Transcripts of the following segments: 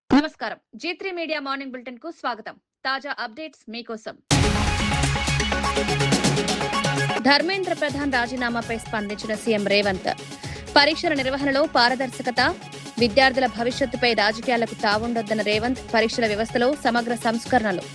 నమస్కారం. G3 media morning bulletin కు స్వాగతం. తాజా అప్డేట్స్ మీకోసం. ధర్మేంద్ర ప్రధాన్ రాజీనామాపై స్పందించిన సీఎం రేవంత్. పరీక్షల నిర్వహణలో పారదర్శకత, విద్యార్థుల భవిష్యత్తుపై రాజకీయాలకు తావుండొద్దన్న రేవంత్. పరీక్షల వ్యవస్థలో సమగ్ర సంస్కరణలు.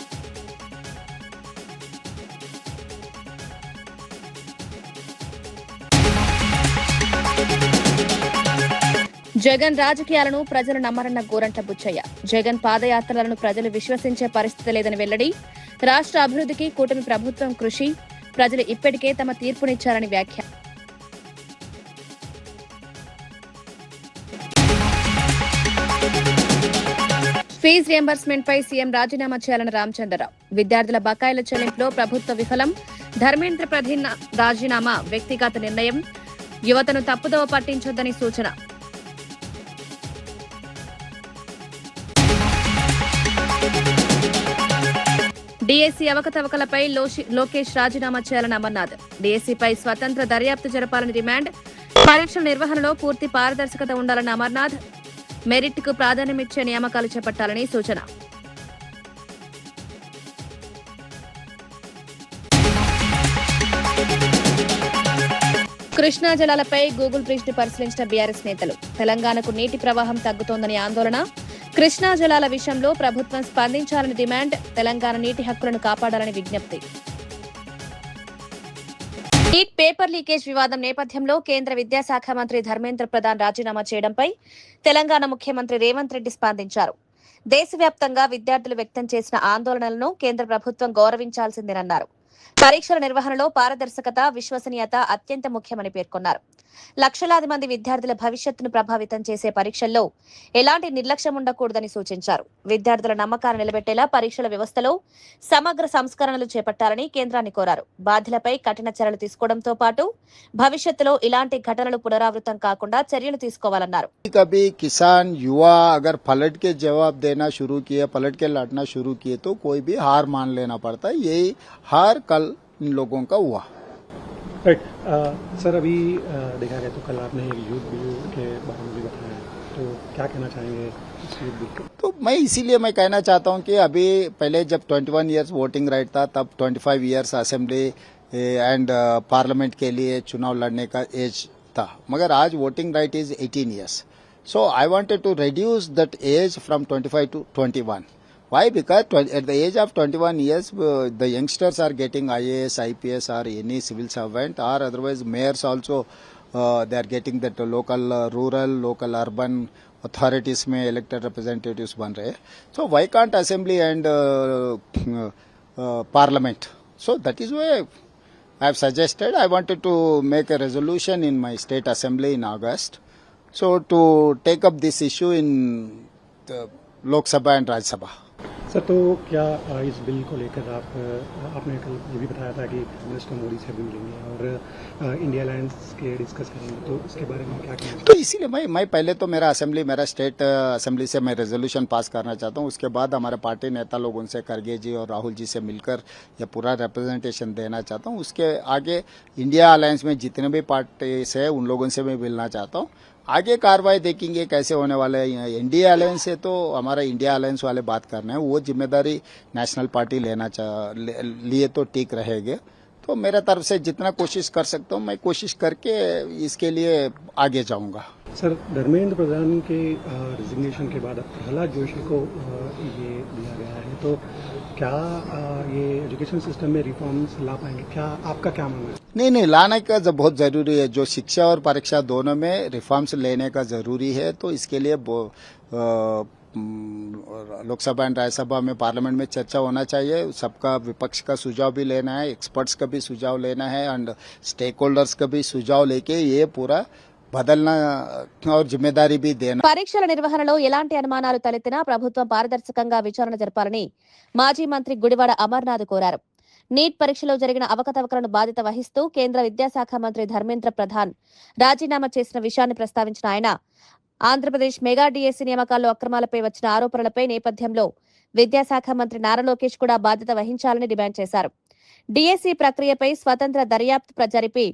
జగన్ రాజకీయాలను ప్రజలు నమ్మరన్న గోరంట్ల బుచ్చయ్య. జగన్ పాదయాత్రలను ప్రజలు విశ్వసించే పరిస్థితి లేదని వెల్లడి. రాష్ట్ర అభివృద్ధికి కూటమి ప్రభుత్వం కృషి. ప్రజలు ఇప్పటికే తమ తీర్పునిచ్చారని వ్యాఖ్య. ఫీజు రియంబర్స్మెంట్ పై సీఎం రాజీనామా చేయాలని రామచంద్రరావు. విద్యార్థుల బకాయిల చెల్లింపులో ప్రభుత్వ విఫలం. ధర్మేంద్ర ప్రధాన్ రాజీనామా వ్యక్తిగత నిర్ణయం. యువతను తప్పుదోవ పట్టించొద్దని సూచన. డీఎస్సీ అవకతవకలపై లోకేష్ రాజీనామా చేయాలని అమర్నాథ్. డీఎస్సీపై స్వతంత్ర దర్యాప్తు జరపాలని డిమాండ్. పరీక్షల నిర్వహణలో పూర్తి పారదర్శకత ఉండాలని అమర్నాథ్. మెరిట్ కు ప్రాధాన్యమిచ్చే నియామకాలు చేపట్టాలని సూచన. కృష్ణా జలాలపై గూగుల్ బ్రిడ్జ్ ను పరిశీలించిన బీఆర్ఎస్ నేతలు. తెలంగాణకు నీటి ప్రవాహం తగ్గుతోందని ఆందోళన. కృష్ణా జలాల విషయంలో ప్రభుత్వం స్పందించాలని డిమాండ్. తెలంగాణ నీటి హక్కులను కాపాడాలని విజ్ఞప్తి. నీట్ పేపర్ లీకేజ్ వివాదం నేపథ్యంలో కేంద్ర విద్యాశాఖ మంత్రి ధర్మేంద్ర ప్రధాన్ రాజీనామా చేయడంపై తెలంగాణ ముఖ్యమంత్రి రేవంత్ రెడ్డి స్పందించారు. దేశవ్యాప్తంగా విద్యార్థులు వ్యక్తం చేసిన ఆందోళనలను కేంద్ర ప్రభుత్వం గౌరవించాల్సిందేనన్నారు. పరీక్షల నిర్వహణలో పారదర్శకత, విశ్వసనీయత అత్యంత ముఖ్యమని పేర్కొన్నారు. లక్షలాది మంది విద్యార్థుల భవిష్యత్తును ప్రభావితం చేసే పరీక్షల్లో ఎలాంటి నిర్లక్ష్యం ఉండకూడదని సూచించారు. విద్యార్థుల నమ్మకాన్ని నిలబెట్టేలా పరీక్షల వ్యవస్థలో సమగ్ర సంస్కరణలు చేపట్టాలని కేంద్రాన్ని కోరారు. బాధ్యులపై కఠిన చర్యలు తీసుకోవడంతో పాటు భవిష్యత్తులో ఇలాంటి ఘటనలు పునరావృతం కాకుండా చర్యలు తీసుకోవాలన్నారు. कभी किसान युवा अगर पलट के जवाब देना शुरू किए, पलट के लड़ना शुरू किए तो कोई भी हार मान लेना पड़ता है. यही हार कल इन लोगों का हुआ. राइट सर, अभी देखा गया तो कल आपने एक यूथ बिल के बारे में भी बताया, तो क्या कहना चाहेंगे इस यूथ बिल को? तो मैं इसीलिए मैं कहना चाहता हूं कि अभी पहले जब 21 इयर्स वोटिंग राइट था, तब 25 इयर्स असेंबली एंड पार्लियामेंट के लिए चुनाव लड़ने का एज था, मगर आज voting right is 18 years. So I wanted to reduce that age from 25 to 21. Why? Because at the age of 21 years, the youngsters are getting IAS, IPS or any civil servant, or otherwise mayors also, they are getting that local, rural, local, urban authorities में elected representatives बन रहे. So why can't assembly and parliament? So that is why I have suggested, I wanted to make a resolution in my state assembly in August. So to take up this issue in the Lok Sabha and Rajya Sabha. Sir, तो क्या इस bill को लेकर आपने कल ये भी बताया था कि मिनिस्टर मोदी से भी मिलेंगे और इंडिया अलायंस के डिस्कस करेंगे, तो इसके बारे में क्या कहना? तो इसीलिए मैं पहले तो मेरा स्टेट असेंबली से मैं रेजोल्यूशन पास करना चाहता हूँ. उसके बाद हमारे पार्टी नेता लोग उनसे खड़गे जी और राहुल जी से मिलकर ये पूरा रिप्रेजेंटेशन देना चाहता हूँ. उसके आगे इंडिया अलायंस में जितने भी पार्टीज है उन लोगों से मैं मिलना चाहता हूँ. आगे कार्रवाई देखेंगे कैसे होने वाले है. इंडिया अलायंस से तो हमारा इंडिया अलायंस वाले बात करना है, वो जिम्मेदारी नेशनल पार्टी लिए तो ठीक रहेगा. तो मेरे तरफ से जितना कोशिश कर सकता हूँ मैं कोशिश करके इसके लिए आगे जाऊंगा. सर, धर्मेंद्र प्रधान के रिजिग्नेशन के बाद अब प्रहलाद जोशी को ये दिया गया है, तो क्या ये एजुकेशन सिस्टम में रिफॉर्म्स ला पाएंगे? क्या आपका क्या मानना है? नहीं, लाने का बहुत जरूरी है. जो शिक्षा और परीक्षा दोनों में रिफॉर्म्स लेने का जरूरी है. तो इसके लिए लोकसभा एंड राज्यसभा में पार्लियामेंट में चर्चा होना चाहिए. सबका विपक्ष का सुझाव भी लेना है, एक्सपर्ट्स का भी सुझाव लेना है एंड स्टेक होल्डर्स का भी सुझाव लेके ये पूरा బదల్నా और जिम्मेदारी भी देना. పరీక్షల నిర్వహణలో ఎలాంటి అనుమానాలు తలెత్తినా ప్రభుత్వం పారదర్శకంగా విచారణ జరపాలని మాజీ మంత్రి గుడివాడ అమర్నాథ్ కోరారు. నీట్ పరీక్షలో జరిగిన అవకతవకలను బాధ్యత వహిస్తూ కేంద్ర విద్యాశాఖ మంత్రి ధర్మేంద్ర ప్రధాన్ రాజీనామా చేసిన విషయాన్ని ప్రస్తావించిన ఆయన ఆంధ్రప్రదేశ్ మెగా డీఎస్సీ నియామకాల్లో అక్రమాలపై వచ్చిన ఆరోపణలపై నేపథ్యంలో విద్యాశాఖ మంత్రి నారా లోకేష్ కూడా బాధ్యత వహించాలని డిమాండ్ చేశారు. డీఎస్సీ ప్రక్రియపై స్వతంత్ర దర్యాప్తు జరిపి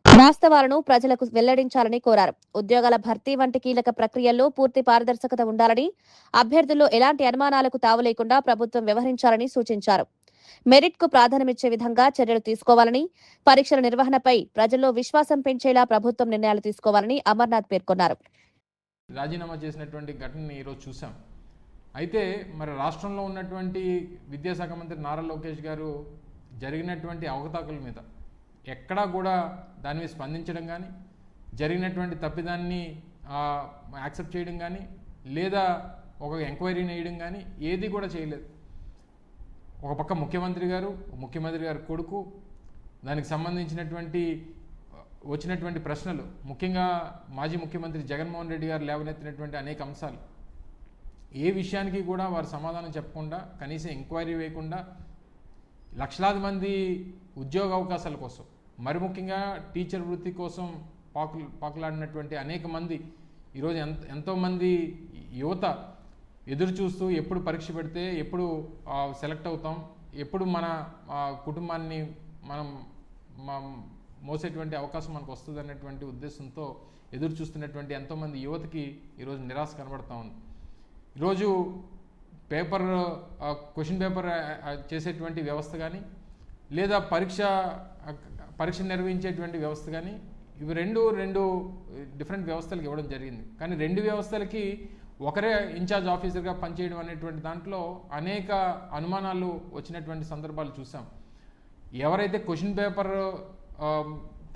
వాస్తవాలను ప్రజలకు వెల్లడించాలని కోరారు. ఉద్యోగాల భర్తీ వంటి కీలక ప్రక్రియల్లో పూర్తి పారదర్శకత ఉండాలని, అభ్యర్థుల్లో ఎలాంటి అనుమానాలకు తావు లేకుండా ప్రభుత్వం వ్యవహరించాలని సూచించారు. మెరిట్ కు ప్రాధాన్యమిచ్చే విధంగా చర్యలు తీసుకోవాలని, పరీక్షల నిర్వహణపై ప్రజల్లో విశ్వాసం పెంచేలా ప్రభుత్వం నిర్ణయాలు తీసుకోవాలని అమర్నాథ్ పేర్కొన్నారు. రాజీనామా చేసినటువంటి ఘటనని ఈరోజు చూసాం. అయితే మరి రాష్ట్రంలో ఉన్నటువంటి విద్యాశాఖ మంత్రి నారా లోకేష్ గారు జరిగినటువంటి అవకతవకల మీద ఎక్కడా కూడా దాని మీద స్పందించడం కానీ, జరిగినటువంటి తప్పిదాన్ని యాక్సెప్ట్ చేయడం కానీ, లేదా ఒక ఎంక్వైరీని వేయడం కానీ ఏది కూడా చేయలేదు. ఒక పక్క ముఖ్యమంత్రి గారు కొడుకు, దానికి సంబంధించినటువంటి వచ్చినటువంటి ప్రశ్నలు, ముఖ్యంగా మాజీ ముఖ్యమంత్రి జగన్మోహన్ రెడ్డి గారు లేవనెత్తినటువంటి అనేక అంశాలు, ఏ విషయానికి కూడా వారు సమాధానం చెప్పకుండా, కనీసం ఎంక్వైరీ వేయకుండా లక్షలాది మంది ఉద్యోగ అవకాశాల కోసం, మరి ముఖ్యంగా టీచర్ వృత్తి కోసం పాకులాడినటువంటి అనేక మంది, ఈరోజు ఎంతోమంది యువత ఎదురు చూస్తూ ఎప్పుడు పరీక్ష పెడితే ఎప్పుడు సెలెక్ట్ అవుతాం, ఎప్పుడు మన కుటుంబాన్ని మనం మోసేటువంటి అవకాశం మనకు వస్తుంది అన్నటువంటి ఉద్దేశంతో ఎదురు చూస్తున్నటువంటి ఎంతోమంది యువతకి ఈరోజు నిరాశ కనబడుతూ ఉంది. ఈరోజు క్వశ్చన్ పేపర్ చేసేటువంటి వ్యవస్థ కానీ, లేదా పరీక్ష నిర్వహించేటువంటి వ్యవస్థ కానీ, ఇవి రెండు డిఫరెంట్ వ్యవస్థలకు ఇవ్వడం జరిగింది. కానీ రెండు వ్యవస్థలకి ఒకరే ఇన్ఛార్జ్ ఆఫీసర్గా పనిచేయడం అనేటువంటి దాంట్లో అనేక అనుమానాలు వచ్చినటువంటి సందర్భాలు చూసాం. ఎవరైతే క్వశ్చన్ పేపర్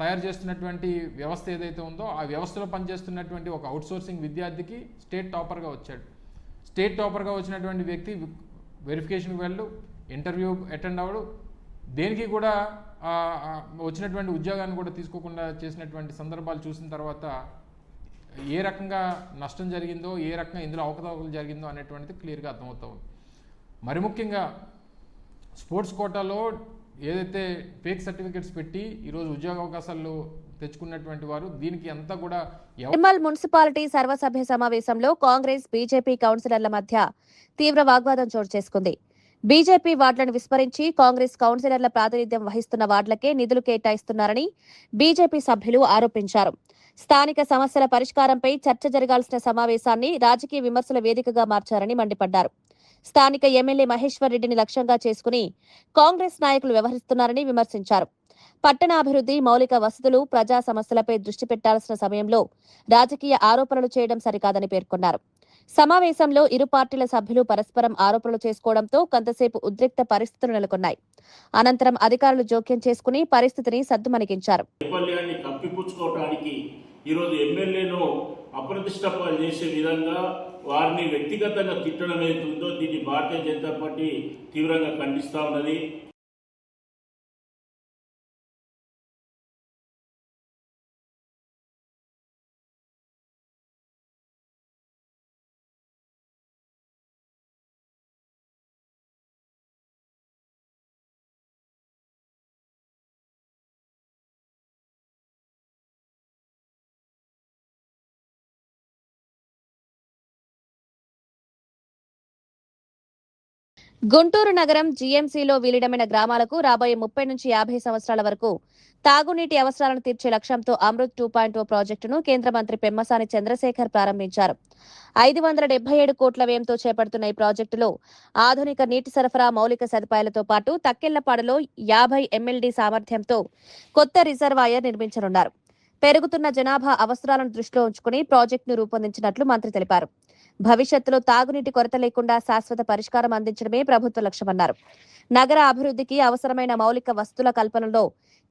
తయారు చేస్తున్నటువంటి వ్యవస్థ ఏదైతే ఉందో ఆ వ్యవస్థలో పనిచేస్తున్నటువంటి ఒక అవుట్సోర్సింగ్ విద్యార్థికి స్టేట్ టాపర్గా వచ్చాడు. స్టేట్ టాపర్గా వచ్చినటువంటి వ్యక్తి వెరిఫికేషన్కి వెళ్ళు, ఇంటర్వ్యూ అటెండ్ అవ్వడు, దేనికి కూడా వచ్చినటువంటి ఉద్యోగాన్ని కూడా తీసుకోకుండా చేసినటువంటి సందర్భాలు చూసిన తర్వాత ఏ రకంగా నష్టం జరిగిందో, ఏ రకంగా ఇందులో అవకతవకలు జరిగిందో అనేటువంటిది క్లియర్గా అర్థమవుతా ఉంది. మరి ముఖ్యంగా స్పోర్ట్స్ కోటాలో ఏదైతే ఫేక్ సర్టిఫికెట్స్ పెట్టి ఈరోజు ఉద్యోగ అవకాశాలు తెచ్చుకున్నటువంటి వారు, దీనికి అంతా కూడా నిర్మల్ మున్సిపాలిటీ సర్వసభ్య సమావేశంలో కాంగ్రెస్, బీజేపీ కౌన్సిలర్ల మధ్య తీవ్ర వాగ్వాదం చోటు చేసుకుంది. బీజేపీ వార్డులను విస్మరించి కాంగ్రెస్ కౌన్సిలర్ల ప్రాతినిధ్యం వహిస్తున్న వార్డులకే నిధులు కేటాయిస్తున్నారని బీజేపీ సభ్యులు ఆరోపించారు. స్థానిక సమస్యల పరిష్కారంపై చర్చ జరగాల్సిన సమావేశాన్ని రాజకీయ విమర్శల వేదికగా మార్చారని మండిపడ్డారు. స్థానిక ఎమ్మెల్యే మహేశ్వర్ రెడ్డిని లక్ష్యంగా చేసుకుని కాంగ్రెస్ నాయకులు వ్యవహరిస్తున్నారని విమర్శించారు. పట్టణాభివృద్ధి, మౌలిక వసతులు, ప్రజా సమస్యలపై దృష్టి పెట్టాల్సిన సమయంలో రాజకీయ ఆరోపణలు చేయడం సరికాదని పేర్కొన్నారు. సమావేశంలో ఇరు పార్టీల సభ్యులు పరస్పరం ఆరోపణలు చేసుకోవడంతో కొంతసేపు ఉద్రిక్త పరిస్థితులు నెలకొన్నాయి. అనంతరం అధికారులు జోక్యం చేసుకుని పరిస్థితిని సద్దుమణిగించారు. ఈరోజు ఎమ్మెల్యేను అప్రతిష్టపాలు చేసే విధంగా వారిని వ్యక్తిగతంగా తిట్టడం ఏదైతుందో దీన్ని భారతీయ జనతా పార్టీ తీవ్రంగా ఖండిస్తూ ఉన్నది. గుంటూరు నగరం జీఎంసీలో విలీనమైన గ్రామాలకు రాబోయే 30 నుంచి 50 సంవత్సరాల వరకు తాగునీటి అవసరాలను తీర్చే లక్ష్యంతో అమృత్ 2.0 ప్రాజెక్టును కేంద్ర మంత్రి పెమ్మసాని చంద్రశేఖర్ ప్రారంభించారు. 577 కోట్ల వ్యయంతో చేపడుతున్న ఈ ప్రాజెక్టులో ఆధునిక నీటి సరఫరా, మౌలిక సదుపాయాలతో పాటు తక్కెళ్లపాడులో 50 MLD సామర్థ్యంతో కొత్త రిజర్వాయర్ నిర్మించనున్నారు. పెరుగుతున్న జనాభా అవసరాలను దృష్టిలో ఉంచుకుని ప్రాజెక్టును రూపొందించినట్లు మంత్రి తెలిపారు. భవిష్యత్తులో తాగునీటి కొరత లేకుండా శాశ్వత పరిష్కారం అందించడమే ప్రభుత్వ లక్ష్యమన్నారు. నగర అభివృద్ధికి అవసరమైన మౌలిక వసతుల కల్పనలో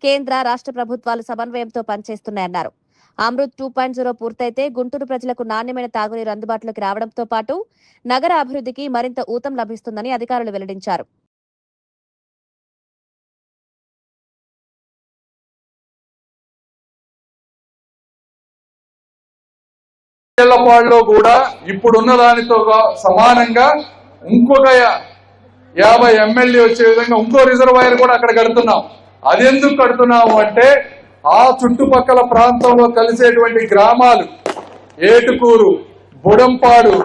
కేంద్ర, రాష్ట్ర ప్రభుత్వాలు సమన్వయంతో పనిచేస్తున్నాయన్నారు. అమృత్ 2.0 పూర్తయితే గుంటూరు ప్రజలకు నాణ్యమైన తాగునీరు అందుబాటులోకి రావడంతో పాటు నగర అభివృద్ధికి మరింత ఊతం లభిస్తుందని అధికారులు వెల్లడించారు. పాడులో కూడా ఇప్పుడున్న దానితో సమానంగా ఇంకొక 50 MLD వచ్చే విధంగా ఇంకో రిజర్వాయర్ కూడా అక్కడ కడుతున్నాం. అదెందుకు కడుతున్నాము అంటే ఆ చుట్టుపక్కల ప్రాంతంలో కలిసేటువంటి గ్రామాలు ఏటుకూరు, బుడంపాడు,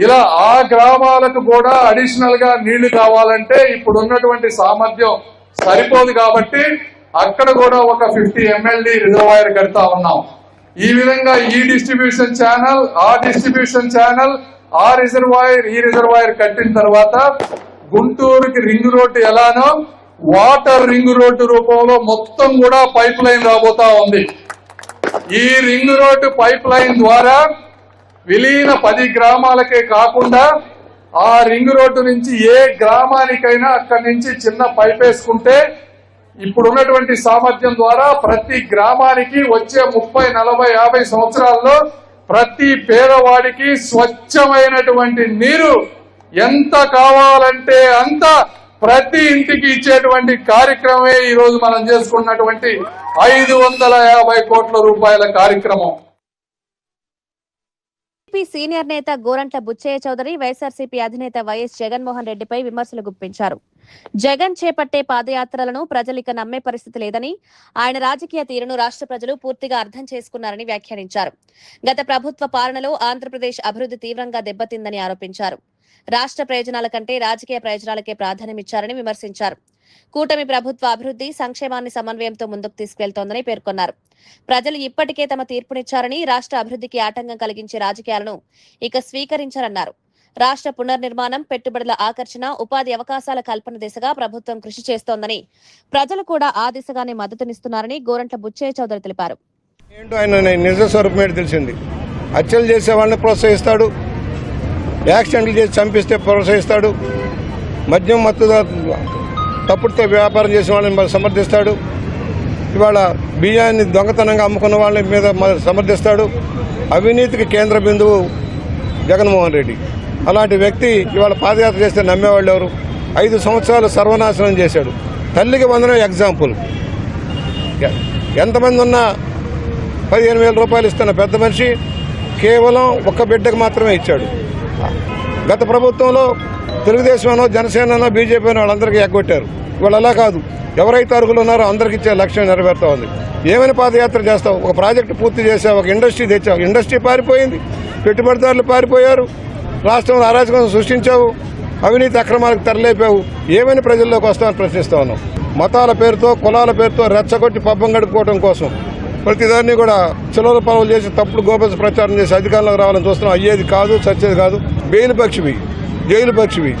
ఇలా ఆ గ్రామాలకు కూడా అడిషనల్ గా నీళ్లు కావాలంటే ఇప్పుడున్నటువంటి సామర్థ్యం సరిపోదు. కాబట్టి అక్కడ కూడా ఒక 50 MLD రిజర్వాయర్ కడతా ఉన్నాం. ఈ విధంగా ఈ డిస్ట్రిబ్యూషన్ ఛానల్, ఆ డిస్ట్రిబ్యూషన్ ఛానల్, ఆ రిజర్వాయర్, ఈ రిజర్వాయర్ కట్టిన తర్వాత గుంటూరుకి రింగ్ రోడ్డు ఎలానో వాటర్ రింగ్ రోడ్డు రూపంలో మొత్తం కూడా పైప్ లైన్ రాబోతా ఉంది. ఈ రింగ్ రోడ్డు పైప్ లైన్ ద్వారా విలీన 10 గ్రామాలకే కాకుండా ఆ రింగ్ రోడ్డు నుంచి ఏ గ్రామానికైనా అక్కడి నుంచి చిన్న పైప్ వేసుకుంటే ఇప్పుడున్నటువంటి సామర్థ్యం ద్వారా ప్రతి గ్రామానికి వచ్చే 30, 40, 50 సంవత్సరాల్లో ప్రతి పేదవాడికి స్వచ్ఛమైనటువంటి నీరు ఎంత కావాలంటే అంత ప్రతి ఇంటికి ఇచ్చేటువంటి కార్యక్రమమే ఈ రోజు మనం చేసుకున్నటువంటి 550 కోట్ల రూపాయల కార్యక్రమం. సీనియర్ నేత గోరంట్ల బుచ్చయ్య చౌదరి వైఎస్ఆర్సీపీ అధినేత వైఎస్ జగన్మోహన్ రెడ్డిపై విమర్శలు గుప్పించారు. జగన్ చేపట్టే పాదయాత్రలను ప్రజలిక నమ్మే పరిస్థితి లేదని, ఆయన రాజకీయ తీరును రాష్ట్ర ప్రజలు పూర్తిగా అర్థం చేసుకున్నారని వ్యాఖ్యానించారు. గత ప్రభుత్వ పాలనలో ఆంధ్రప్రదేశ్ అభివృద్ధి తీవ్రంగా దెబ్బతిందని ఆరోపించారు. రాష్ట్ర ప్రయోజనాల కంటే రాజకీయ ప్రయోజనాలకే ప్రాధాన్యమిచ్చారని విమర్శించారు. కూటమి ప్రభుత్వ అభివృద్ధి సంక్షేమాన్ని సమన్వయంతో ముందుకు తీసుకెళ్తోందని పేర్కొన్నారు. ప్రజలు ఇప్పటికే తమ తీర్పునిచ్చారని, రాష్ట్ర అభివృద్ధికి ఆటంకం కలిగించే రాజకీయాలను ఇక స్వీకరించారన్నారు. రాష్ట్ర పునర్నిర్మాణం, పెట్టుబడుల ఆకర్షణ, ఉపాధి అవకాశాల కల్పన దిశగా ప్రభుత్వం కృషి చేస్తోందని, ప్రజలు కూడా ఆ దిశగానే మద్దతునిస్తున్నారని గోరంట్ల బుచ్చయ్య చౌదరి తెలిపారు. ఏంటో ఆయన నిజ స్వరూపం తెలిసింది. హత్యలు చేసే వాళ్ళని ప్రోత్సహిస్తాడు, యాక్సిడెంట్లు చేసి చంపిస్తే ప్రోత్సహిస్తాడు, మద్యం మత్తుగా తప్పుడుతో వ్యాపారం చేసే వాళ్ళని సమర్థిస్తాడు, ఇవాళ బియ్యాన్ని దొంగతనంగా అమ్ముకున్న వాళ్ళ మీద సమర్థిస్తాడు. అవినీతికి కేంద్ర బిందువు జగన్మోహన్ రెడ్డి. అలాంటి వ్యక్తి ఇవాళ పాదయాత్ర చేస్తే నమ్మేవాళ్ళు ఎవరు? 5 సంవత్సరాలు సర్వనాశనం చేశాడు. తల్లికి వందనం ఎగ్జాంపుల్. ఎంతమంది ఉన్నా 15,000 రూపాయలు ఇస్తున్న పెద్ద మనిషి కేవలం ఒక్క బిడ్డకు మాత్రమే ఇచ్చాడు. గత ప్రభుత్వంలో తెలుగుదేశంలో, జనసేనలో, బీజేపీ వాళ్ళందరికీ ఎగ్గొట్టారు. ఇవాళ అలా కాదు, ఎవరైతే అర్హులు ఉన్నారో అందరికి ఇచ్చే లక్ష్యం నెరవేరుతా ఉంది. ఏమైనా పాదయాత్ర చేస్తావు? ఒక ప్రాజెక్టు పూర్తి చేసావు, ఒక ఇండస్ట్రీ తెచ్చావు, ఇండస్ట్రీ పారిపోయింది, పెట్టుబడిదారులు పారిపోయారు, రాష్ట్రంలో అరాచకం సృష్టించావు, అవినీతి అక్రమాలకు తెరలేపావు. ఏమైనా ప్రజల్లోకి వస్తామని ప్రశ్నిస్తా ఉన్నాం. మతాల పేరుతో, కులాల పేరుతో రెచ్చగొట్టి పబ్బం గడుపుకోవడం కోసం ప్రతిదాన్ని కూడా చిల్లర పనులు చేసి తప్పుడు గోబెల్స్ ప్రచారం చేసి అధికారంలోకి రావాలని చూస్తున్నాం. అయ్యేది కాదు, చచ్చేది కాదు. బెయిల్ పక్షివి, జైలు పక్షివి,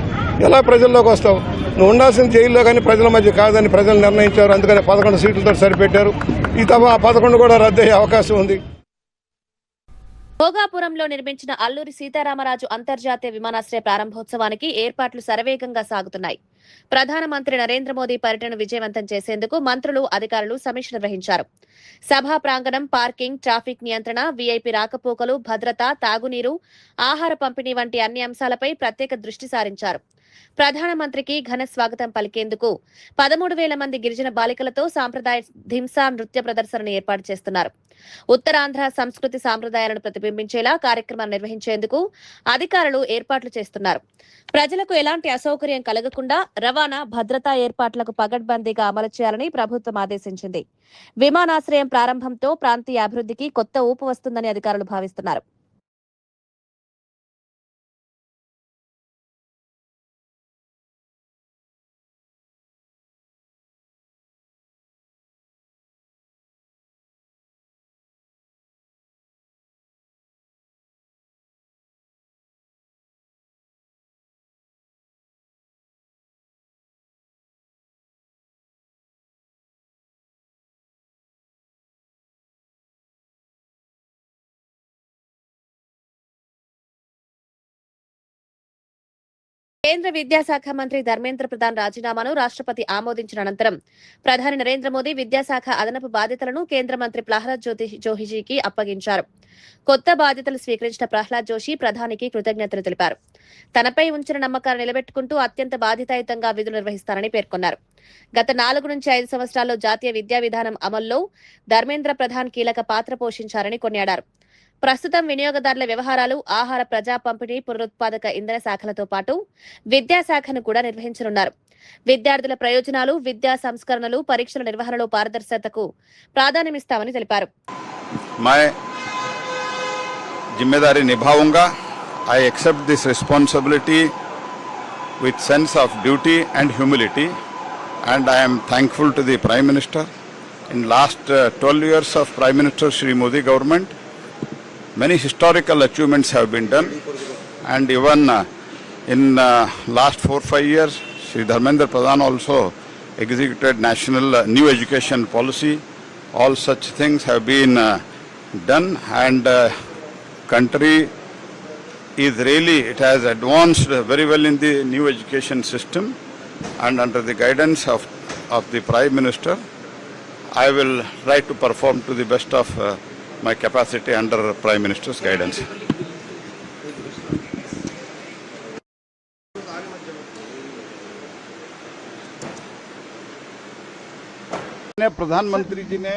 ఎలా ప్రజల్లోకి వస్తావు? నువ్వు ఉండాల్సిన జైల్లో కానీ ప్రజల మధ్య కాదని ప్రజలు నిర్ణయించారు. అందుకని 11 సీట్లతో సరిపెట్టారు. ఈ తమ 11 కూడా రద్దయ్యే అవకాశం ఉంది. భోగాపురంలో నిర్మించిన అల్లూరి సీతారామరాజు అంతర్జాతీయ విమానాశ్రయ ప్రారంభోత్సవానికి ఏర్పాట్లు శరవేగంగా సాగుతున్నాయి. ప్రధానమంత్రి నరేంద్ర మోదీ పర్యటనను విజయవంతం చేసేందుకు మంత్రులు, అధికారులు సమీక్ష నిర్వహించారు. సభా ప్రాంగణం, పార్కింగ్, ట్రాఫిక్ నియంత్రణ, వీఐపీ రాకపోకలు, భద్రత, తాగునీరు, ఆహార పంపిణీ వంటి అన్ని అంశాలపై ప్రత్యేక దృష్టి సారించారు. ప్రధానమంత్రికి ఘన స్వాగతం పలికేందుకు 13,000 మంది గిరిజన బాలికలతో సాంప్రదాయ ధింసా నృత్య ప్రదర్శనను ఏర్పాటు చేస్తున్నారు. ఉత్తరాంధ్ర సంస్కృతి సాంప్రదాయాలను ప్రతిబింబించేలా కార్యక్రమాన్ని నిర్వహించేందుకు అధికారులు ఏర్పాట్లు చేస్తున్నారు. ప్రజలకు ఎలాంటి అసౌకర్యం కలగకుండా రవాణా, భద్రతా ఏర్పాట్లకు పగడ్బందీగా అమలు చేయాలని ప్రభుత్వం ఆదేశించింది. విమానాశ్రయం ప్రారంభంతో ప్రాంతీయ అభివృద్ధికి కొత్త ఊపు వస్తుందని అధికారులు భావిస్తున్నారు. కేంద్ర విద్యాశాఖ మంత్రి ధర్మేంద్ర ప్రధాన్ రాజీనామాను రాష్ట్రపతి ఆమోదించిన అనంతరం ప్రధాని నరేంద్ర మోదీ విద్యాశాఖ అదనపు బాధ్యతలను కేంద్ర మంత్రి ప్రహ్లాద్ జోషికి అప్పగించారు. కొత్త బాధ్యతలు స్వీకరించిన ప్రహ్లాద్ జోషి ప్రధానికి కృతజ్ఞతలు తెలిపారు. తనపై ఉంచిన నమ్మకాన్ని నిలబెట్టుకుంటూ అత్యంత బాధ్యతాయుతంగా విధులు నిర్వహిస్తారని పేర్కొన్నారు. గత 4 నుంచి 5 సంవత్సరాల్లో జాతీయ విద్యా విధానం అమల్లో ధర్మేంద్ర ప్రధాన్ కీలక పాత్ర పోషించారని కొనియాడారు. ప్రస్తుతం వినియోగదారుల వ్యవహారాలు, ఆహార ప్రజా పంపిణీ, పునరుత్పాదక ఇంధన శాఖలతో పాటు విద్యాశాఖను కూడా నిర్వహించనున్నారు. విద్యార్థుల ప్రయోజనాలు, విద్యా సంస్కరణలు, పరీక్షల నిర్వహణలో పారదర్శకతకు ప్రాధాన్యమిస్తామని తెలిపారు. जिम्मेदारी निभाऊंगा. I accept this responsibility with sense of duty and humility, and I am thankful to the Prime Minister in last 12 years of Prime Minister Shri Modi government, many historical achievements have been done, and even in last 4-5 years, Shri Dharmendra Pradhan also executed national new education policy. All such things have been done, and country is really, it has advanced very well in the new education system, and under the guidance of the Prime Minister, I will try to perform to the best of my capacity under Prime Minister's guidance. प्रधानमंत्री जी ने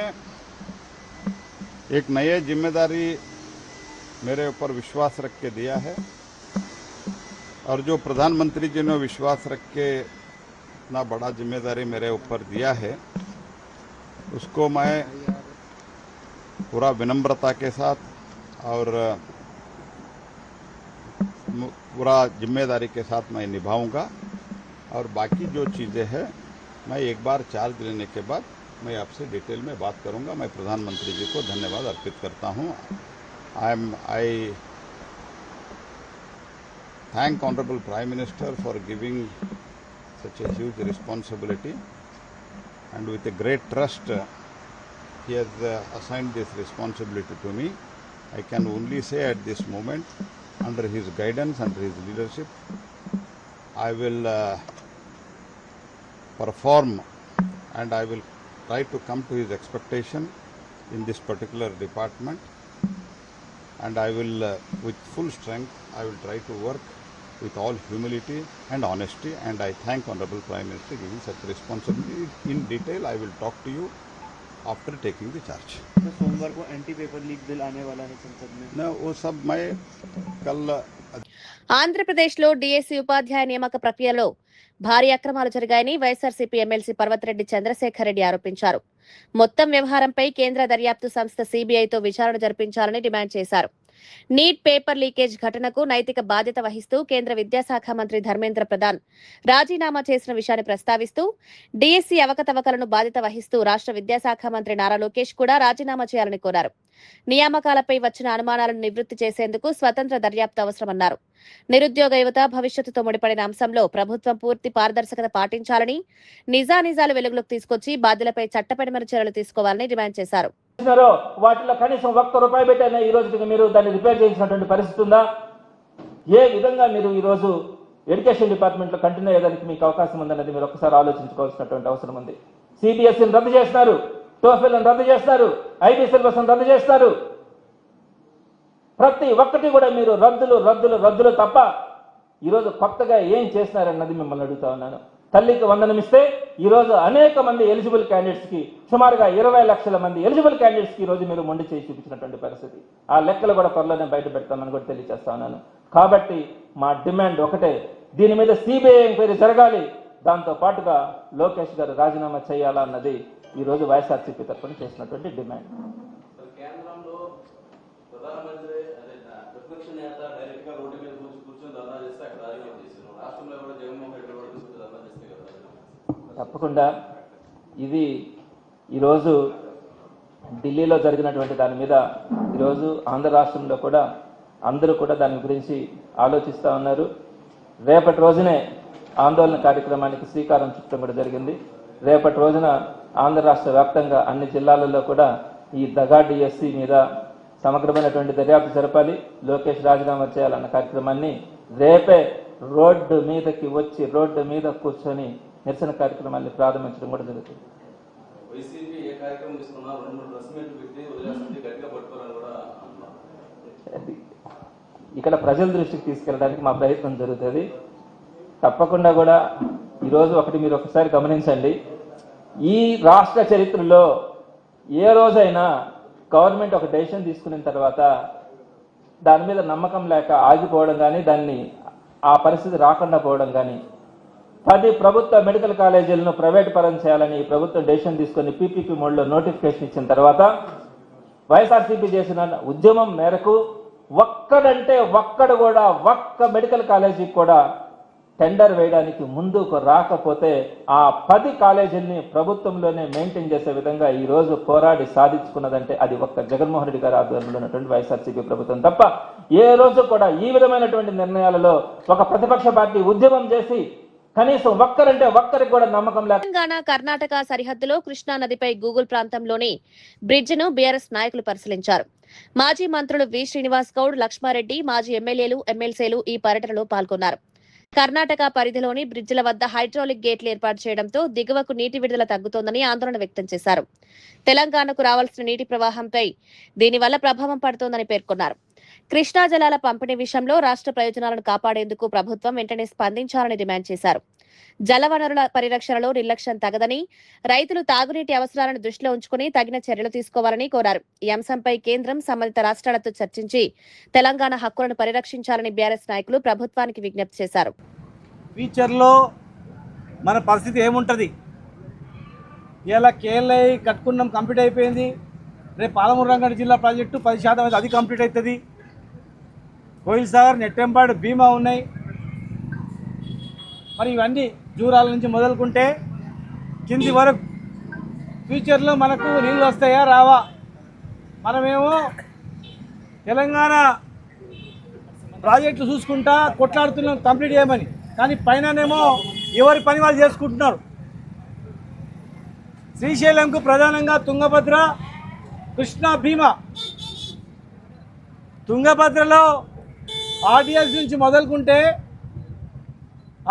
एक नई जिम्मेदारी मेरे ऊपर विश्वास रख के दिया है, और जो प्रधानमंत्री जी ने विश्वास रख के इतना बड़ा जिम्मेदारी मेरे ऊपर दिया है, उसको मैं पूरा विनम्रता के साथ और पूरा जिम्मेदारी के साथ मैं निभाऊंगा। और बाकी जो चीज़ें हैं, मैं एक बार चार्ज लेने के बाद मैं आपसे डिटेल में बात करूंगा। मैं प्रधानमंत्री जी को धन्यवाद अर्पित करता हूं। I thank Honorable Prime Minister for giving such a huge responsibility, and with a great trust he has assigned this responsibility to me. I can only say at this moment, under his guidance, under his leadership, I will perform, and I will try to come to his expectation in this particular department, and I will with full strength I will try to work with all humility and honesty, and I thank Honorable Prime Minister giving such responsibility. In detail I will talk to you after taking the charge. सोमवार को anti paper leak bill आने वाला है संसद में। न वो सब मैं कल ఆంధ్రప్రదేశ్లో డీఎస్సీ ఉపాధ్యాయ నియామక ప్రక్రియలో భారీ అక్రమాలు జరిగాయని వైఎస్ఆర్సీపీ ఎమ్మెల్సీ పర్వతిరెడ్డి చంద్రశేఖర్ రెడ్డి ఆరోపించారు. మొత్తం వ్యవహారంపై కేంద్ర దర్యాప్తు సంస్థ సీబీఐతో విచారణ జరిపించాలని డిమాండ్ చేశారు. నీట్ పేపర్ లీకేజ్ ఘటనకు నైతిక బాధ్యత వహిస్తూ కేంద్ర విద్యాశాఖ మంత్రి ధర్మేంద్ర ప్రధాన్ రాజీనామా చేసిన విషయాన్ని ప్రస్తావిస్తూ డీఎస్సీ అవకతవకలను బాధ్యత వహిస్తూ రాష్ట్ర విద్యాశాఖ మంత్రి నారా లోకేష్ కూడా రాజీనామా చేయాలని కోరారు. నియామకాలపై వచ్చిన అనుమానాలను నివృత్తి చేసేందుకు స్వతంత్ర దర్యాప్తు అవసరమన్నారు. నిరుద్యోగ యువత భవిష్యత్తుతో ముడిపడిన అంశంలో ప్రభుత్వం పూర్తి పారదర్శకత పాటించాలని, నిజానిజాలు వెలుగులోకి తీసుకొచ్చి బాధ్యులపై చట్టపరమైన చర్యలు తీసుకోవాలని డిమాండ్ చేశారు. వాటిలో కనీసం ₹1 పెట్టైనా ఈ రోజుకి మీరు దాన్ని రిపేర్ చేసినటువంటి పరిస్థితి ఉందా? ఏ విధంగా మీరు ఈ రోజు ఎడ్యుకేషన్ డిపార్ట్మెంట్ లో కంటిన్యూ అయ్యేదానికి మీకు అవకాశం ఉందన్నది మీరు ఒకసారి ఆలోచించుకోవాల్సినటువంటి అవసరం ఉంది. సిబిఎస్ఈని రద్దు చేస్తున్నారు, టోఫెల్ని రద్దు చేస్తారు, ఐబీ సిలబస్ రద్దు చేస్తారు. ప్రతి ఒక్కటి కూడా మీరు రద్దులు తప్ప ఈరోజు కొత్తగా ఏం చేస్తున్నారన్నది మిమ్మల్ని అడుగుతా ఉన్నాను. తల్లికి వందనం ఇస్తే ఈరోజు అనేక మంది ఎలిజిబుల్ క్యాండిడేట్స్ కి, సుమారుగా 20 లక్షల మంది ఎలిజిబుల్ క్యాండిడేట్స్ కి ఈరోజు మీరు మొండి చేసి చూపించినటువంటి పరిస్థితి. ఆ లెక్కలు కూడా త్వరలోనే బయట పెడతామని కూడా తెలియజేస్తా ఉన్నాను. కాబట్టి మా డిమాండ్ ఒకటే, దీని మీద సిబిఐ ఎంక్వైరీ జరగాలి, దాంతో పాటుగా లోకేష్ గారు రాజీనామా చేయాలా అన్నది ఈ రోజు వైఎస్ఆర్సీపీ తరఫున చేసినటువంటి డిమాండ్. కేంద్రంలో ప్రధానమంత్రి ప్రతిపక్ష నేత డైరెక్ట్ గా రోడ్డు మీద కూర్చొని ధర్నా చేస్తే అక్కడ రాజీనామా చేశారు. రాష్ట్రంలో కూడా జగన్మోహన్ రెడ్డి కూడా కూర్చొని ధర్నా చేస్తే కదా. తప్పకుండా ఇది ఈరోజు ఢిల్లీలో జరిగినటువంటి దాని మీద ఈరోజు ఆంధ్ర రాష్ట్రంలో కూడా అందరూ కూడా దాని గురించి ఆలోచిస్తూ ఉన్నారు. రేపటి రోజునే ఆందోళన కార్యక్రమానికి శ్రీకారం చుట్టడం కూడా జరిగింది. రేపటి రోజున ఆంధ్ర రాష్ట్ర వ్యాప్తంగా అన్ని జిల్లాలలో కూడా ఈ దగా డిఎస్సీ మీద సమగ్రమైనటువంటి దర్యాప్తు జరపాలి, లోకేష్ రాజీనామా చేయాలన్న కార్యక్రమాన్ని రేపే రోడ్డు మీదకి వచ్చి రోడ్డు మీద కూర్చొని నిరసన కార్యక్రమాన్ని ప్రారంభించడం కూడా జరుగుతుంది. వైసీపీ ఏ కార్యక్రమం తీసుకున్నా 2-3 ప్రెస్ మీట్లు పెట్టి వదిలేస్తుంటే గట్టిగా పట్టుకోవాలని కూడా ఇక్కడ ప్రజల దృష్టికి తీసుకెళ్ళడానికి మా ప్రయత్నం జరుగుతుంది. తప్పకుండా కూడా ఈరోజు ఒకటి మీరు ఒకసారి గమనించండి, ఈ రాష్ట్ర చరిత్రలో ఏ రోజైనా గవర్నమెంట్ ఒక డెసిషన్ తీసుకున్న తర్వాత దాని మీద నమ్మకం లేక ఆగిపోవడం కానీ, దాన్ని ఆ పరిస్థితి రాకుండా పోవడం కానీ, 10 ప్రభుత్వ మెడికల్ కాలేజీలను ప్రైవేట్ పరం చేయాలని ప్రభుత్వం డెసిషన్ తీసుకుని పీపీపీ మోడ్లో నోటిఫికేషన్ ఇచ్చిన తర్వాత వైఎస్ఆర్సీపీ చేసిన ఉద్యమం మేరకు ఒక్కడంటే ఒక్కడు కూడా ఒక్క మెడికల్ కాలేజీకి కూడా టెండర్ వేయడానికి ముందుకు రాకపోతే ఆ 10 కాలేజీల్ని ప్రభుత్వంలోనే మెయింటైన్ చేసే విధంగా ఈ రోజు పోరాడి సాధించుకున్నదంటే అది ఒక్క జగన్మోహన్ రెడ్డి గారి ఆధ్వర్యంలో ఉన్నటువంటి వైఎస్ఆర్సీపీ ప్రభుత్వం తప్ప ఏ రోజు కూడా ఈ విధమైనటువంటి నిర్ణయాలలో ఒక ప్రతిపక్ష పార్టీ ఉద్యమం చేసి కనీసం ఒక్కరంటే ఒక్కరికి కూడా నమ్మకం లేక తెలంగాణ కర్ణాటక సరిహద్దులో కృష్ణా నదిపై గూగుల్ ప్రాంతంలోని బ్రిడ్జిను బీఆర్ఎస్ నాయకులు పరిశీలించారు. మాజీ మంత్రులు వి శ్రీనివాస్ గౌడ్, లక్ష్మారెడ్డి, మాజీ ఎమ్మెల్యేలు, ఎమ్మెల్సీలు ఈ పర్యటనలో పాల్గొన్నారు. కర్ణాటక పరిధిలోని బ్రిడ్జిల వద్ద హైడ్రాలిక్ గేట్లు ఏర్పాటు చేయడంతో దిగువకు నీటి విడుదల తగ్గుతోందని ఆందోళన వ్యక్తం చేశారు. తెలంగాణకు రావాల్సిన నీటి ప్రవాహంపై దీనివల్ల ప్రభావం పడుతోందని పేర్కొన్నారు. కృష్ణా జలాల పంపిణీ విషయంలో రాష్ట్ర ప్రయోజనాలను కాపాడేందుకు ప్రభుత్వం వెంటనే స్పందించాలని డిమాండ్ చేశారు. జలవనరుల పరిరక్షణలో నిర్లక్ష్యం తగదని, రైతులు తాగునీటి అవసరాలను దృష్టిలో ఉంచుకుని తగిన చర్యలు తీసుకోవాలని కోరారు. ఈ అంశంపై కేంద్రం సంబంధిత రాష్ట్రాలతో చర్చించి తెలంగాణ హక్కులను పరిరక్షించాలని బీఆర్ఎస్ నాయకులు ప్రభుత్వానికి విజ్ఞప్తి చేశారు. ఫ్యూచర్లో మన పరిస్థితి ఏముంటుంది? ఇలా కేఎల్ఐ కట్టుకున్నాం, కంప్లీట్ అయిపోయింది. రేపు పాలమూరు రంగారెడ్డి జిల్లా ప్రాజెక్టు 10% అయితే అది కంప్లీట్ అవుతుంది. కోయిల్ సాగర్, నెట్టెంపాడు, భీమా ఉన్నాయి. మరి ఇవన్నీ జూరాల నుంచి మొదలుకుంటే కింది వరకు ఫ్యూచర్లో మనకు నీళ్ళు వస్తాయా రావా? మనమేమో తెలంగాణ ప్రాజెక్టులు చూసుకుంటా కొట్లాడుతున్నాం కంప్లీట్ చేయమని, కానీ పైననేమో ఎవరి పని వాళ్ళు చేసుకుంటున్నారు. శ్రీశైలంకు ప్రధానంగా తుంగభద్ర, కృష్ణా, భీమా. తుంగభద్రలో ఆర్డిఎస్ నుంచి మొదలుకుంటే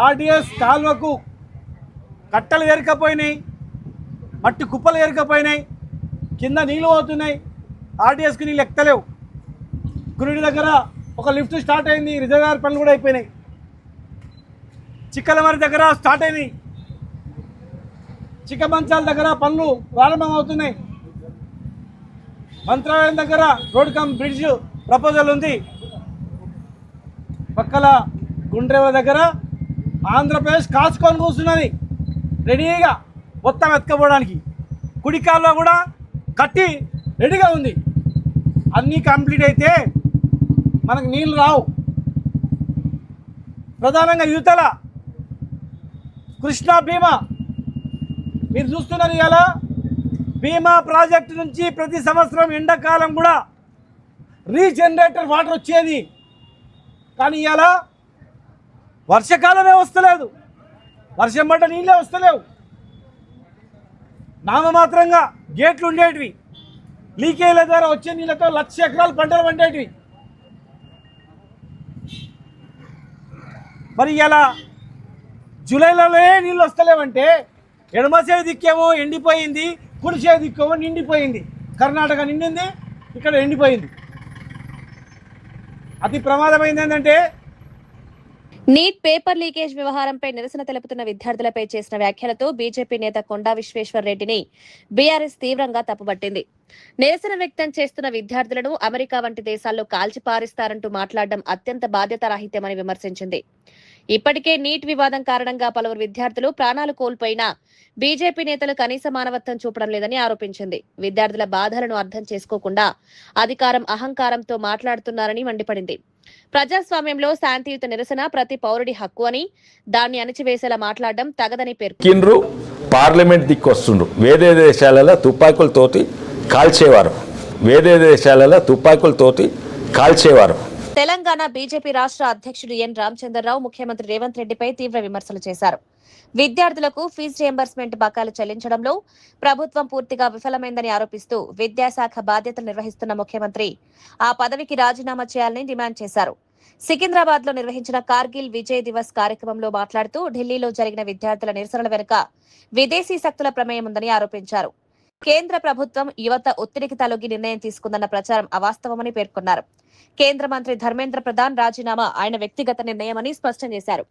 ఆర్డిఎస్ కాల్వకు కట్టలు ఎరకపోయినాయి, మట్టి కుప్పలు ఎరకపోయినాయి, కింద నీళ్ళు పోతున్నాయి. ఆర్డిఎస్కి నీళ్ళు ఎక్కలేవు. గురుడి దగ్గర ఒక లిఫ్ట్ స్టార్ట్ అయింది, రిజర్వాయర్ పనులు కూడా అయిపోయినాయి. చిక్కలమరి దగ్గర స్టార్ట్ అయినాయి, చిక్కమంచాల దగ్గర పనులు ప్రారంభం అవుతున్నాయి. మంత్రాలయం దగ్గర రోడ్ కమ్ బ్రిడ్జ్ ప్రపోజల్ ఉంది. పక్కల గుండ్రేవ దగ్గర ఆంధ్రప్రదేశ్ కాచుకొని కూర్చున్నది రెడీగా మొత్తం ఎత్తుకపోవడానికి. కుడికాల్లో కూడా కట్టి రెడీగా ఉంది. అన్నీ కంప్లీట్ అయితే మనకు నీళ్ళు రావు. ప్రధానంగా యువతల కృష్ణా, భీమా మీరు చూస్తున్నారు. ఇలా భీమా ప్రాజెక్టు నుంచి ప్రతి సంవత్సరం ఎండాకాలం కూడా రీజనరేటర్ వాటర్ వచ్చేది, కానీ ఇలా వర్షాకాలమే వస్తలేదు. వర్షం పడ్డ నీళ్ళే వస్తలేవు. నామమాత్రంగా గేట్లు ఉండేటివి, లీకేజ్ల ద్వారా వచ్చే నీళ్ళతో 1,00,000 ఎకరాలు పంటలు పండేటివి. మరి ఇలా జూలైలోనే నీళ్ళు వస్తలేవంటే ఎడమసే దిక్కేమో ఎండిపోయింది, కుడిసే దిక్కేమో నిండిపోయింది. కర్ణాటక నిండింది, ఇక్కడ ఎండిపోయింది. అతి ప్రమాదమైంది ఏంటంటే నీట్ పేపర్ లీకేజ్ వ్యవహారంపై నిరసన తెలుపుతున్న విద్యార్థులపై చేసిన వ్యాఖ్యలతో బీజేపీ నేత కొండా విశ్వేశ్వర్ రెడ్డిని బీఆర్ఎస్ తీవ్రంగా తప్పుపట్టింది. నిరసన వ్యక్తం చేస్తున్న విద్యార్థులను అమెరికా వంటి దేశాల్లో కాల్చిపారిస్తారంటూ మాట్లాడడం అత్యంత బాధ్యతారాహిత్యమని విమర్శించింది. ఇప్పటికే నీట్ వివాదం కారణంగా పలువురు విద్యార్థులు ప్రాణాలు కోల్పోయినా బీజేపీ నేతలు కనీస మానవత్వం చూపడం లేదని ఆరోపించింది. విద్యార్థుల బాధలను అర్థం చేసుకోకుండా అధికారం, అహంకారంతో మాట్లాడుతున్నారని మండిపడింది. ప్రజాస్వామ్యంలో శాంతియుత నిరసన ప్రతి పౌరుడి హక్కు అని, దాన్ని అణిచివేసేలా మాట్లాడడం తగదని పేర్కొన్నారు. పార్లమెంట్ దిక్కు వస్తుండ్రు. వేరే దేశాలలో తుపాకులతోటి కాల్చేవారు. తెలంగాణ బీజేపీ రాష్ట్ర అధ్యక్షుడు ఎన్ రామచంద్రరావు ముఖ్యమంత్రి రేవంత్ రెడ్డిపై తీవ్ర విమర్శలు చేశారు. విద్యార్థులకు ఫీజు రియంబర్స్మెంట్ బకాయిలు చెల్లించడంలో ప్రభుత్వం పూర్తిగా విఫలమైందని ఆరోపిస్తూ విద్యాశాఖ బాధ్యతలు నిర్వహిస్తున్న ముఖ్యమంత్రి ఆ పదవికి రాజీనామా చేయాలని డిమాండ్ చేశారు. సికింద్రాబాద్ లో నిర్వహించిన కార్గిల్ విజయ్ దివస్ కార్యక్రమంలో మాట్లాడుతూ ఢిల్లీలో జరిగిన విద్యార్థుల నిరసనల వెనుక విదేశీ శక్తుల ప్రమేయం ఉందని ఆరోపించారు. కేంద్ర ప్రభుత్వం యువత ఒత్తిడికి తలొగ్గి నిర్ణయం తీసుకుందన్న ప్రచారం అవాస్తవమని పేర్కొన్నారు. కేంద్ర మంత్రి ధర్మేంద్ర ప్రధాన్ రాజీనామా ఆయన వ్యక్తిగత నిర్ణయమని స్పష్టం చేశారు.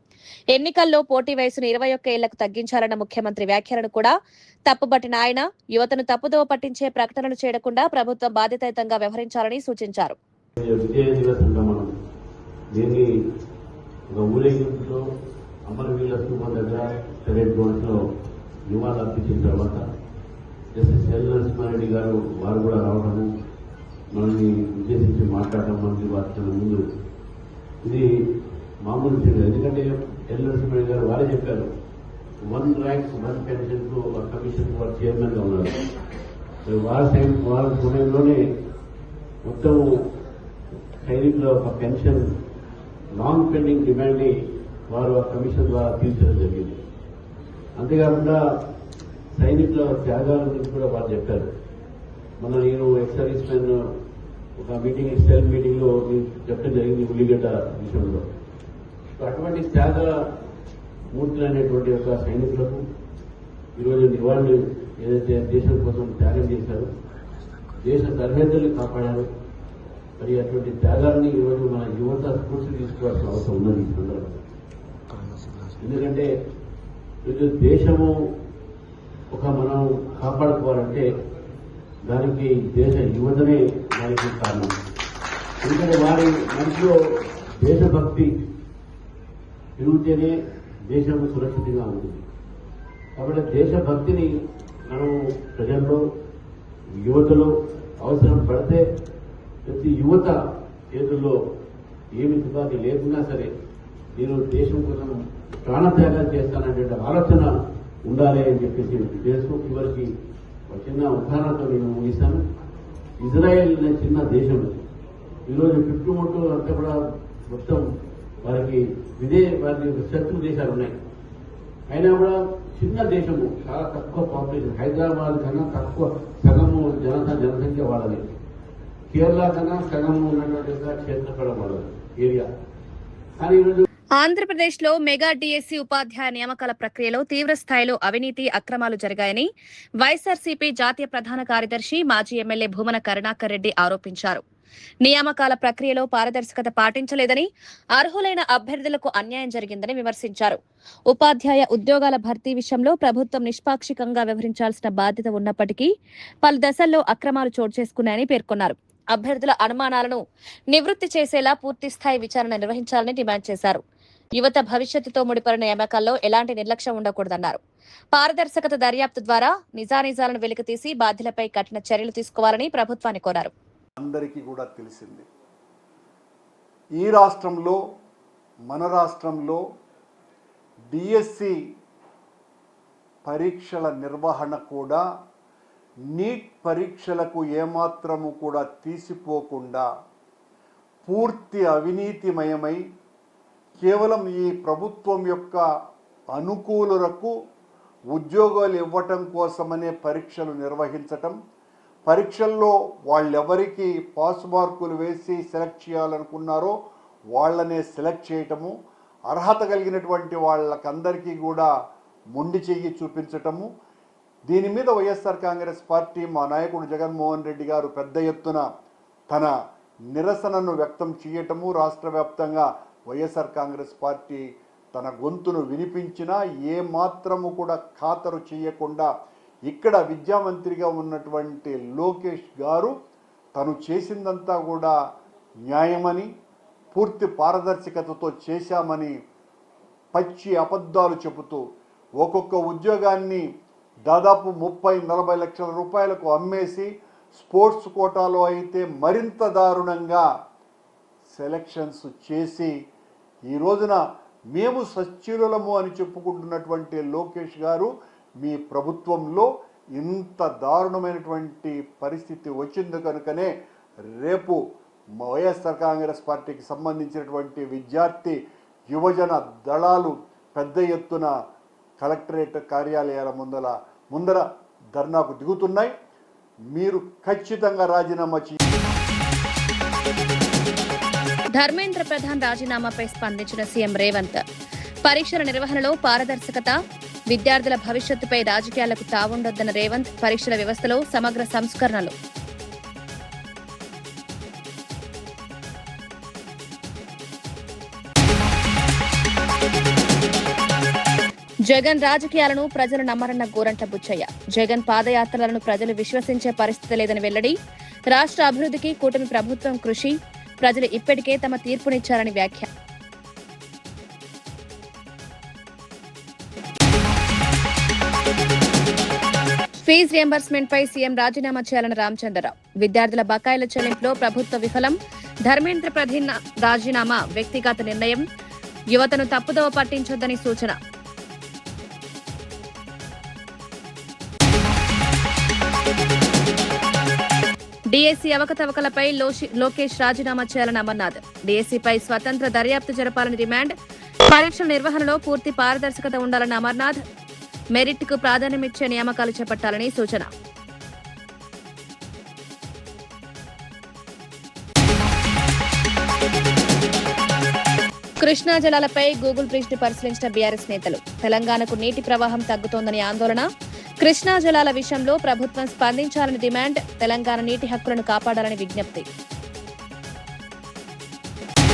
ఎన్నికల్లో పోటీ వయసును 21 ఏళ్లకు తగ్గించాలన్న ముఖ్యమంత్రి వ్యాఖ్యలను కూడా తప్పుబట్టిన ఆయన యువతను తప్పుదోవ పట్టించే ప్రకటనలు చేయకుండా ప్రభుత్వం బాధ్యతాయుతంగా వ్యవహరించాలని సూచించారు. నరసింహారెడ్డి గారు వారు కూడా రావడము, మనల్ని ఉద్దేశించి మాట్లాడడం, మనకి వాటి ముందు ఇది మామూలు విషయం. ఎందుకంటే ఎల్ఎస్పీ గారు వారే చెప్పారు 1 ర్యాంక్ 1 పెన్షన్ కు కమిషన్ వారు చైర్మన్ గా ఉన్నారు. వారి సమయంలోనే మొత్తం సైనికుల ఒక పెన్షన్ నాన్ పెండింగ్ డిమాండ్ ని వారు ఆ కమిషన్ ద్వారా తీర్చడం జరిగింది. అంతేకాకుండా సైనికుల త్యాగాల గురించి కూడా వారు చెప్పారు. నేను ఎక్స్ సర్వీస్ మెన్ ఒక మీటింగ్ సెల్ మీటింగ్ లో చెప్పడం జరిగింది ఉల్లిగడ్డ విషయంలో. అటువంటి త్యాగ మూర్తులు అనేటువంటి ఒక సైనికులకు ఈరోజు నివాళులు ఏదైతే దేశం కోసం త్యాగం చేశారో, దేశ సరిహద్దుల్ని కాపాడారు, మరి అటువంటి త్యాగాన్ని ఈరోజు మన యువత స్ఫూర్తి తీసుకోవాల్సిన అవసరం ఉన్నది ఈ సందర్భంగా. ఎందుకంటే ఈరోజు దేశము మనం కాపాడుకోవాలంటే దానికి దేశ యువతనే దానికి కారణం. ఎందుకంటే వారి మనసులో దేశభక్తి పెరిగితేనే దేశం సురక్షితంగా ఉంటుంది. కాబట్టి దేశభక్తిని మనం ప్రజల్లో యువతలో అవసరం పడితే ప్రతి యువత చేతుల్లో ఏమి తుపాకీ లేకున్నా సరే నేను దేశం కోసం ప్రాణత్యాగాలు చేస్తాననే ఆలోచన ఉండాలి అని చెప్పేసి దేశం చివరికి ఒక చిన్న ఉదాహరణతో నేను ముగిస్తాను. ఇజ్రాయెల్ అనే చిన్న దేశం ఈరోజు చుట్టుముట్టు అంతా కూడా మొత్తం వారికి వారి శత్రు దేశాలు ఉన్నాయి. అయినా కూడా చిన్న దేశము, చాలా తక్కువ పాపులేషన్, హైదరాబాద్ కన్నా తక్కువ సగము జనసంఖ్య వాళ్ళది, కేరళ కన్నా సగము ఉన్నటువంటి క్షేత్రఫలం వాళ్ళది ఏరియా. కానీ ఈరోజు ఆంధ్రప్రదేశ్లో మెగా డిఎస్సీ ఉపాధ్యాయ నియామకాల ప్రక్రియలో తీవ్ర స్థాయిలో అవినీతి అక్రమాలు జరిగాయని వైఎస్ఆర్సీపీ జాతీయ ప్రధాన కార్యదర్శి మాజీ ఎమ్మెల్యే భూమన కరుణాకర్ రెడ్డి ఆరోపించారు. నియామకాల ప్రక్రియలో పారదర్శకత పాటించలేదని, అర్హులైన అభ్యర్థులకు అన్యాయం జరిగిందని విమర్శించారు. ఉపాధ్యాయ ఉద్యోగాల భర్తీ విషయంలో ప్రభుత్వం నిష్పాక్షికంగా వ్యవహరించాల్సిన బాధ్యత ఉన్నప్పటికీ పలు దశల్లో అక్రమాలు చోటు చేసుకున్నాయని పేర్కొన్నారు. అభ్యర్థుల అనుమానాలను నివృత్తి చేసేలా పూర్తిస్థాయి విచారణ నిర్వహించాలని డిమాండ్ చేశారు. యువత భవిష్యత్తుతో ముడిపడిన నియామకాల్లో ఎలాంటి నిర్లక్ష్యం ఉండకూడదన్నారు. పారదర్శకత దర్యాప్తు ద్వారా నిజానిజాలను వెలికితీసి బాధ్యులపై కఠిన చర్యలు తీసుకోవాలని ప్రభుత్వాన్ని కోరారు. అందరికీ కూడా తెలిసింది, ఈ రాష్ట్రంలో మన రాష్ట్రంలో డిఎస్సి పరీక్షల నిర్వహణ కూడా నీట్ పరీక్షలకు ఏమాత్రము కూడా తీసిపోకుండా పూర్తి అవినీతిమయమై కేవలం ఈ ప్రభుత్వం యొక్క అనుకూలులకు ఉద్యోగాలు ఇవ్వటం కోసమనే పరీక్షలు నిర్వహించటం, పరీక్షల్లో వాళ్ళెవరికి పాస్ మార్కులు వేసి సెలెక్ట్ చేయాలనుకున్నారో వాళ్ళనే సెలెక్ట్ చేయటము, అర్హత కలిగినటువంటి వాళ్ళకందరికీ కూడా మొండి చెయ్యి చూపించటము. దీని మీద వైఎస్ఆర్ కాంగ్రెస్ పార్టీ మా నాయకుడు జగన్మోహన్ రెడ్డి గారు పెద్ద ఎత్తున తన నిరసనను వ్యక్తం చేయటము, రాష్ట్ర వ్యాప్తంగా వైఎస్ఆర్ కాంగ్రెస్ పార్టీ తన గొంతును వినిపించినా ఏ మాత్రము కూడా ఖాతరు చేయకుండా ఇక్కడ విద్యామంత్రిగా ఉన్నటువంటి లోకేష్ గారు తను చేసిందంతా కూడా న్యాయమని, పూర్తి పారదర్శకతతో చేశామని పచ్చి అబద్ధాలు చెబుతూ ఒక్కొక్క ఉద్యోగాన్ని దాదాపు 30-40 లక్షల రూపాయలకు అమ్మేసి, స్పోర్ట్స్ కోటాలో అయితే మరింత దారుణంగా సెలక్షన్స్ చేసి ఈ రోజున మేము సచ్యులము అని చెప్పుకుంటున్నటువంటి లోకేష్ గారు మీ ప్రభుత్వంలో ఇంత దారుణమైనటువంటి పరిస్థితి వచ్చింది కనుకనే రేపు వైఎస్ఆర్ కాంగ్రెస్ పార్టీకి సంబంధించినటువంటి విద్యార్థి యువజన దళాలు పెద్ద ఎత్తున కలెక్టరేట్ కార్యాలయాల ముందర ధర్నాకు దిగుతున్నాయి. మీరు ఖచ్చితంగా రాజీనామా ధర్మేంద్ర ప్రధాన్ రాజీనామాపై స్పందించిన సీఎం రేవంత్, పరీక్షల నిర్వహణలో పారదర్శకత, విద్యార్థుల భవిష్యత్తుపై రాజకీయాలకు తావుండొద్దన్న రేవంత్, పరీక్షల వ్యవస్థలో సమగ్ర సంస్కరణలు. జగన్ రాజకీయాలను ప్రజలు నమ్మరన్న గోరంట్ల బుచ్చయ్య, జగన్ పాదయాత్రలను ప్రజలు విశ్వసించే పరిస్థితి లేదని వెల్లడి, రాష్ట్ర అభివృద్ధికి కూటమి ప్రభుత్వం కృషి, ప్రజలు ఇప్పటికే తమ తీర్పునిచ్చారని వ్యాఖ్య. ఫీజు రియంబర్స్మెంట్ పై సీఎం రాజీనామా చేయాలని రామచంద్రరావు, విద్యార్థుల బకాయిల చెల్లింపులో ప్రభుత్వ విఫలం, ధర్మేంద్ర ప్రధాన్ రాజీనామా వ్యక్తిగత నిర్ణయం, యువతను తప్పుదోవ పట్టించొద్దని సూచన. డీఎస్సీ అవకతవకలపై లోకేష్ రాజీనామా చేయాలని అమర్నాథ్. డీఎస్సీపై స్వతంత్ర దర్యాప్తు జరపాలని డిమాండ్. పరీక్షల నిర్వహణలో పూర్తి పారదర్శకత ఉండాలని అమర్నాథ్. మెరిట్కు ప్రాధాన్యమిచ్చే నియామకాలు చేపట్టాలని సూచన. కృష్ణా జలాలపై గూగుల్ బ్రిడ్జ్ ను పరిశీలించిన బీఆర్ఎస్ నేతలు. తెలంగాణకు నీటి ప్రవాహం తగ్గుతోందని ఆందోళన. కృష్ణా జలాల విషయంలో ప్రభుత్వం స్పందించాలని డిమాండ్. తెలంగాణ నీటి హక్కులను కాపాడాలని విజ్ఞప్తి.